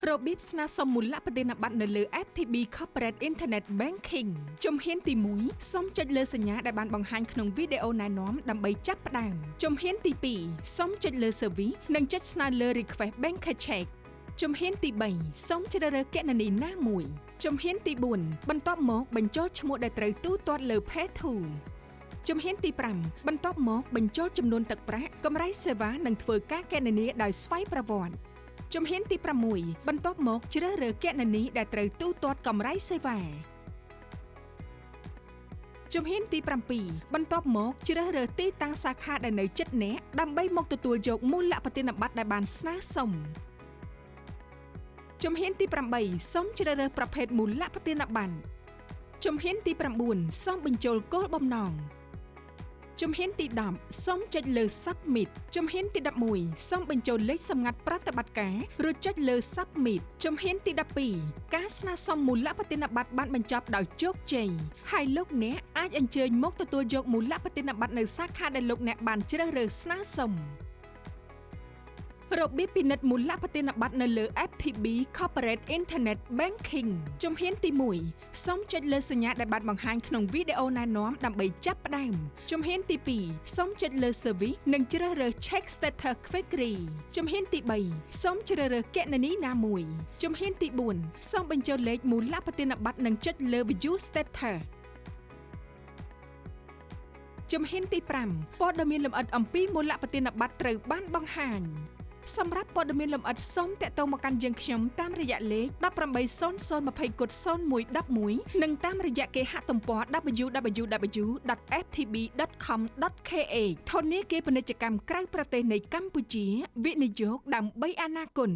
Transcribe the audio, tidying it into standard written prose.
របៀបស្នើសុំមូលបទានប័ត្រនៅលើ FTB Corporate Internet Banking ជំហានទី1សូមចុចលើសញ្ញាដែលបានបង្ហាញក្នុងវីដេអូណែនាំដើម្បីចាប់ផ្ដើមជំហានទី2សូមចុចលើ Service និងចុចស្នើលើ Request Bank Check ជំហានទី3សូមជ្រើសរើសគណនីណាមួយជំហានទី4បន្ទាប់មកបញ្ចូលឈ្មោះដែលត្រូវទូទាត់លើ Pay to ជំហានទី5បន្ទាប់មកបញ្ចូលចំនួនទឹកប្រាក់កម្រៃសេវានិងធ្វើការគណនាដោយស្វ័យប្រវត្តិជំហានទី6បន្ទាប់មកជ្រើសរើសគណនីដែលត្រូវទូទាត់កម្រៃសេវាជំហានទី7បន្ទាប់មកជ្រើសរើសទីតាំងសាខាដែលនៅជិតអ្នកដើម្បីមកទទួលយកមូលបទានប័ត្រដែលបានស្នើសុំជំហានទី8សូមជ្រើសរើសប្រភេទមូលបទានប័ត្រជំហានទី9សូមបញ្ចូលគោលបំណងជំហានទី10សូមចុចលើ Submit ជំហានទី11សូមបញ្ចូលលេខសម្ងាត់ប្រតិបត្តិការរួចចុចលើ Submit ជំហានទី12ការស្នើសុំមូលបទានប័ត្របានបញ្ចប់ដោយជោគជ័យហើយលោកអ្នកអាចអញ្ជើញមកទទួលយកមូលបទានប័ត្រនៅសាខាដែលលោកអ្នកបានជ្រើសរើសស្នើសុំរបៀបពិនិត្យមូលបទានប័ត្រនៅលើ FTB Corporate Internet Banking ជំហានទី1សូមចុចលើសញ្ញាដែលបានបង្ហាញក្នុងវីដេអូណែនាំដើម្បីចាប់ផ្ដើមជំហានទី2សូមចុចលើ Service និងជ្រើសរើស Check Status Query ជំហានទី3សូមជ្រើសរើសគណនីណាមួយជំហានទី4សូមបញ្ចូលលេខមូលបទានប័ត្រនិងចុចលើ View Statusជំហានទី5ព័ត៌មានលម្អិតអំពីមូលបទានប័ត្រត្រូវបានបង្ហាញសម្រាប់ព័ត៌មានលម្អិតសូមតាក់ទងមកកាន់យើងខ្ញុំតាមរយៈលេខ1800200111និងតាមរយៈគេហទំព័រ www.ftb.com.kh ធនាគារពាណិជ្ជកម្មក្រៅប្រទេសនៃកម្ពុជាវិនិយោគដើម្បីអនាគត